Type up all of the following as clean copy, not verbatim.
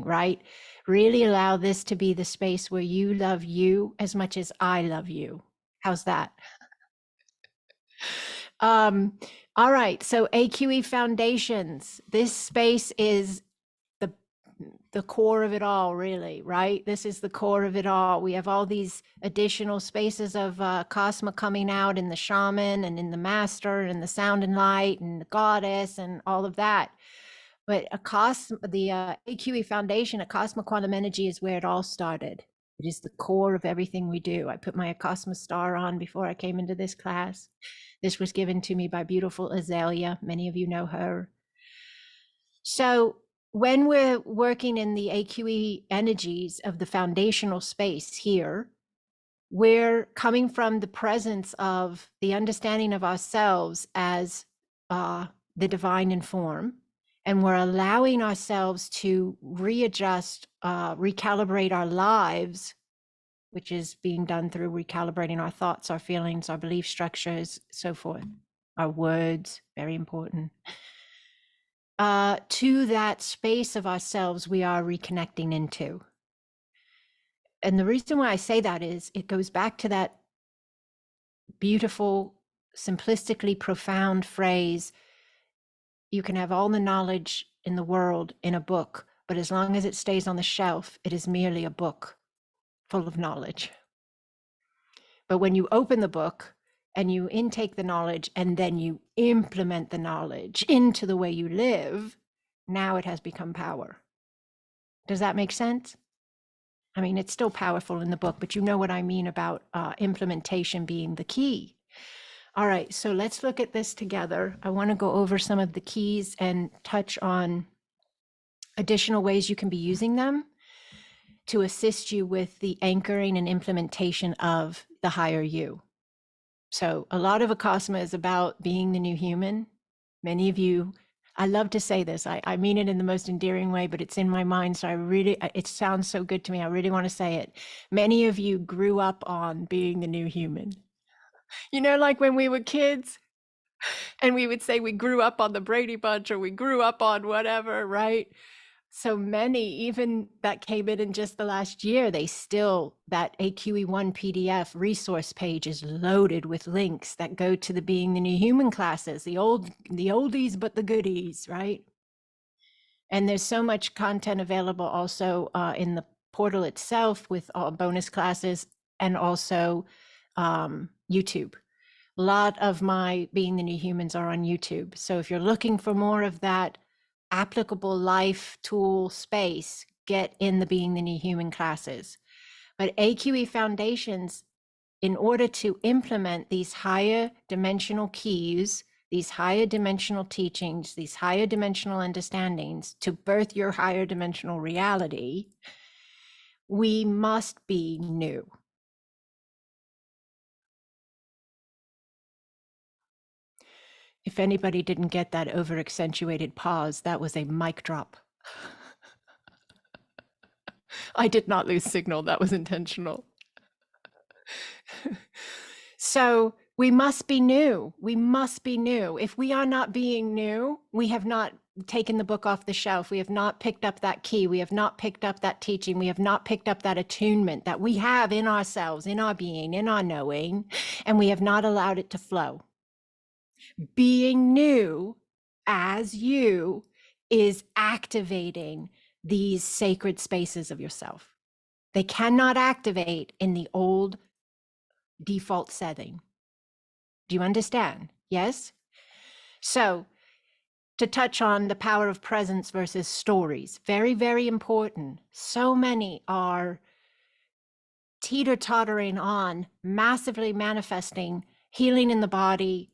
right? Really allow this to be the space where you love you as much as I love you. How's that? All right, so AQE Foundations. This space is the the core of it all, really, right? This is the core of it all. We have all these additional spaces of Cosma coming out in the shaman and in the master and the sound and light and the goddess and all of that. But the AQE Foundation at Cosmic Quantum Energy is where it all started. It is the core of everything we do. I put my Cosmos star on before I came into this class. This was given to me by beautiful Azalea. Many of you know her. So when we're working in the AQE energies of the foundational space here, we're coming from the presence of the understanding of ourselves as the divine in form, and we're allowing ourselves to readjust, recalibrate our lives, which is being done through recalibrating our thoughts, our feelings, our belief structures, so forth, our words, very important. To that space of ourselves we are reconnecting into. And the reason why I say that is it goes back to that beautiful, simplistically profound phrase, you can have all the knowledge in the world in a book, but as long as it stays on the shelf, it is merely a book full of knowledge. But when you open the book and you intake the knowledge and then you implement the knowledge into the way you live, now it has become power. Does that make sense? I mean, it's still powerful in the book, but you know what I mean about implementation being the key. All right, so let's look at this together. I want to go over some of the keys and touch on additional ways you can be using them to assist you with the anchoring and implementation of the higher you. So a lot of Akasma is about being the new human. Many of you, I love to say this, I mean it in the most endearing way, but it's in my mind, so it sounds so good to me, I really want to say it. Many of you grew up on being the new human. You know, like when we were kids and we would say we grew up on the Brady Bunch or we grew up on whatever, right? So many, even that came in just the last year, that AQE1 PDF resource page is loaded with links that go to the Being the New Human classes, the oldies but the goodies, right? And there's so much content available also in the portal itself with all bonus classes and also YouTube. A lot of my Being the New Humans are on YouTube. So if you're looking for more of that applicable life tool space, get in the Being the New Human classes. But AQE Foundations, in order to implement these higher dimensional keys, these higher dimensional teachings, these higher dimensional understandings to birth your higher dimensional reality, we must be new. If anybody didn't get that over accentuated pause, that was a mic drop. I did not lose signal. That was intentional. So we must be new. We must be new. If we are not being new, we have not taken the book off the shelf. We have not picked up that key. We have not picked up that teaching. We have not picked up that attunement that we have in ourselves, in our being, in our knowing, and we have not allowed it to flow. Being new as you is activating these sacred spaces of yourself. They cannot activate in the old default setting. Do you understand? Yes? So to touch on the power of presence versus stories, very, very important. So many are teeter-tottering on massively manifesting healing in the body,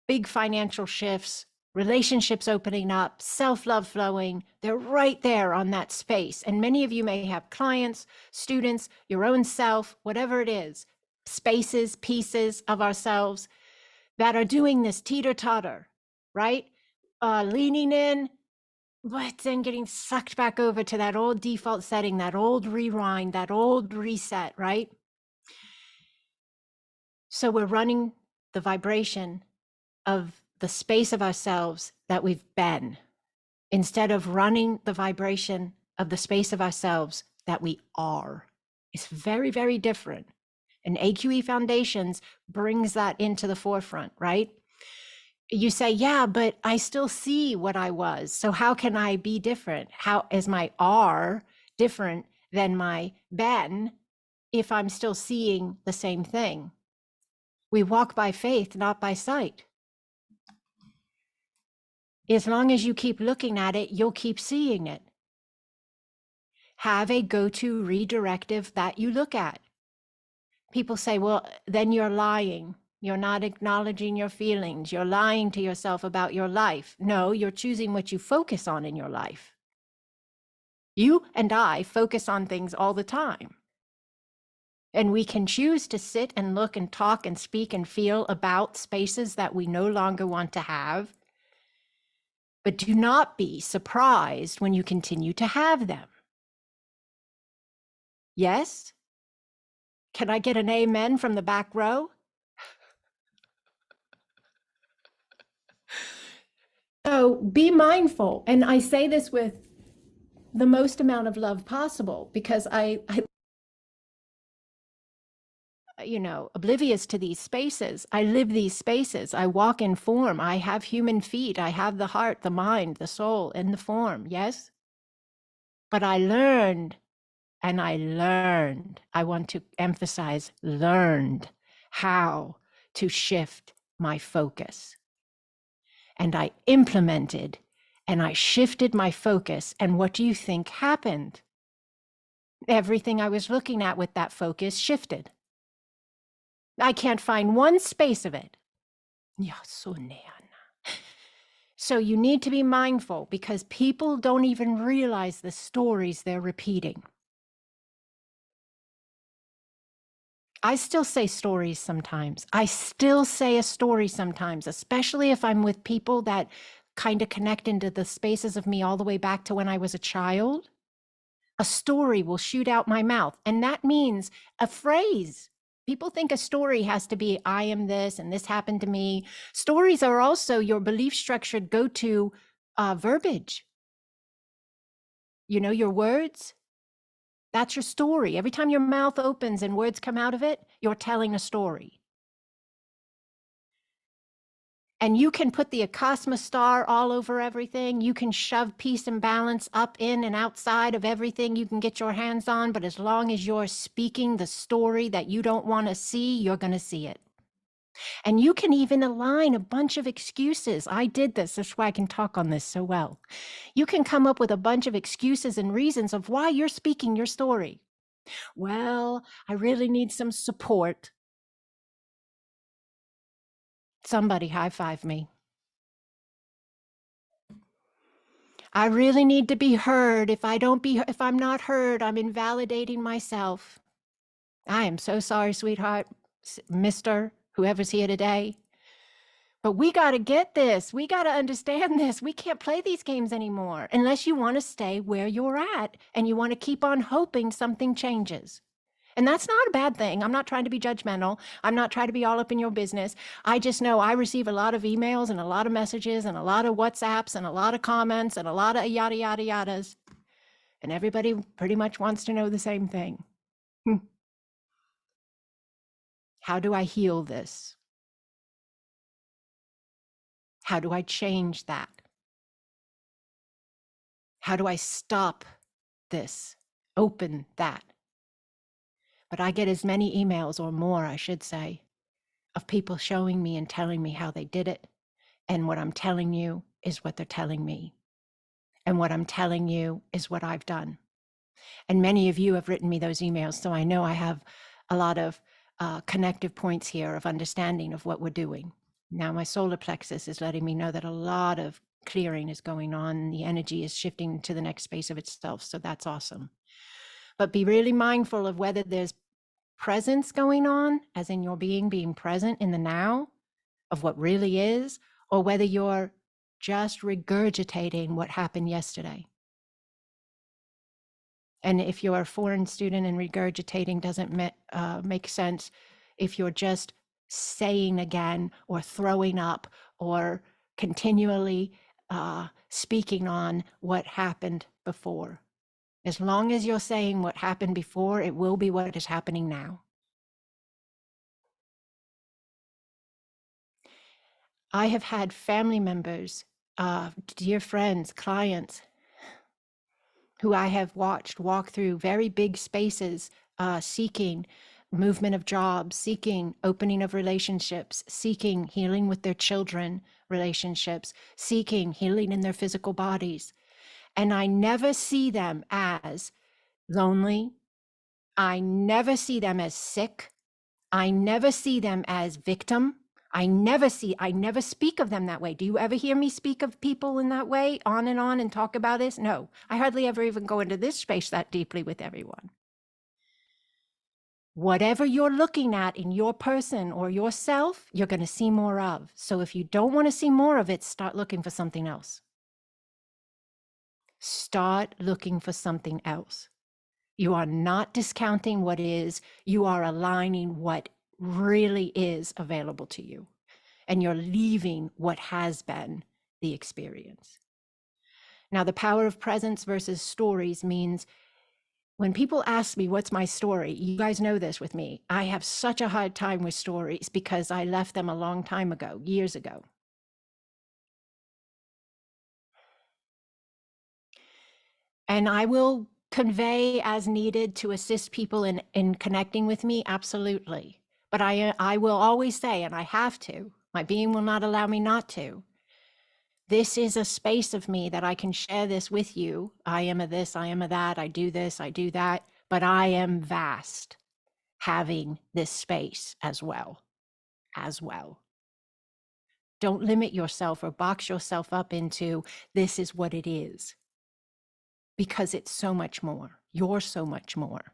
big financial shifts, relationships opening up, self-love flowing. They're right there on that space. And many of you may have clients, students, your own self, whatever it is, spaces, pieces of ourselves that are doing this teeter-totter, right? Leaning in, but then getting sucked back over to that old default setting, that old rewind, that old reset, right? So we're running the vibration of the space of ourselves that we've been. instead of running the vibration of the space of ourselves that we are. It's very, very different. And AQE Foundations brings that into the forefront, right? You say, yeah, but I still see what I was. So how can I be different? How is my R different than my Ben if I'm still seeing the same thing? We walk by faith, not by sight. As long as you keep looking at it, you'll keep seeing it. Have a go-to redirective that you look at. People say, well, then you're lying. You're not acknowledging your feelings. You're lying to yourself about your life. No, you're choosing what you focus on in your life. You and I focus on things all the time. And we can choose to sit and look and talk and speak and feel about spaces that we no longer want to have. But do not be surprised when you continue to have them. Yes? Can I get an amen from the back row? So be mindful. And I say this with the most amount of love possible, because I oblivious to these spaces. I live these spaces. I walk in form. I have human feet. I have the heart, the mind, the soul in the form. Yes. But I learned, I want to emphasize learned how to shift my focus. And I implemented and I shifted my focus. And what do you think happened? Everything I was looking at with that focus shifted. I can't find one space of it. So you need to be mindful, because people don't even realize the stories they're repeating. I still say stories sometimes. I still say a story sometimes, especially if I'm with people that kind of connect into the spaces of me all the way back to when I was a child. A story will shoot out my mouth, and that means a phrase. People think a story has to be, I am this and this happened to me. Stories are also your belief structured go-to verbiage. Your words, that's your story. Every time your mouth opens and words come out of it, you're telling a story. And you can put the Akasma star all over everything. You can shove peace and balance up in and outside of everything you can get your hands on. But as long as you're speaking the story that you don't want to see, you're going to see it. And you can even align a bunch of excuses. I did this. That's why I can talk on this so well. You can come up with a bunch of excuses and reasons of why you're speaking your story. Well, I really need some support. Somebody high five me. I really need to be heard. If I'm not heard, I'm invalidating myself. I am so sorry, sweetheart, Mr. Whoever's here today. But we got to get this. We got to understand this. We can't play these games anymore unless you want to stay where you're at and you want to keep on hoping something changes. And that's not a bad thing. I'm not trying to be judgmental. I'm not trying to be all up in your business. I just know I receive a lot of emails and a lot of messages and a lot of WhatsApps and a lot of comments and a lot of yada, yada, yadas. And everybody pretty much wants to know the same thing. How do I heal this? How do I change that? How do I stop this? Open that? But I get as many emails, or more, I should say, of people showing me and telling me how they did it. And what I'm telling you is what they're telling me. And what I'm telling you is what I've done. And many of you have written me those emails, so I know I have a lot of connective points here of understanding of what we're doing. Now my solar plexus is letting me know that a lot of clearing is going on. The energy is shifting to the next space of itself, so that's awesome. But be really mindful of whether there's presence going on, as in your being present in the now of what really is, or whether you're just regurgitating what happened yesterday. And if you're a foreign student and regurgitating doesn't make sense, if you're just saying again or throwing up or continually speaking on what happened before. As long as you're saying what happened before, it will be what is happening now. I have had family members, dear friends, clients, who I have watched walk through very big spaces, seeking movement of jobs, seeking opening of relationships, seeking healing with their children relationships, seeking healing in their physical bodies. And I never see them as lonely. I never see them as sick. I never see them as victim. I never speak of them that way. Do you ever hear me speak of people in that way, on and talk about this? No, I hardly ever even go into this space that deeply with everyone. Whatever you're looking at in your person or yourself, you're going to see more of. So if you don't want to see more of it, start looking for something else. Start looking for something else. You are not discounting what is, you are aligning what really is available to you. And you're leaving what has been the experience. Now, the power of presence versus stories means when people ask me, what's my story? You guys know this with me. I have such a hard time with stories because I left them a long time ago, years ago. And I will convey as needed to assist people in connecting with me, absolutely. But I will always say, and I have to, my being will not allow me not to, this is a space of me that I can share this with you. I am a this, I am a that, I do this, I do that, but I am vast having this space as well. Don't limit yourself or box yourself up into this is what it is, because it's so much more. You're so much more.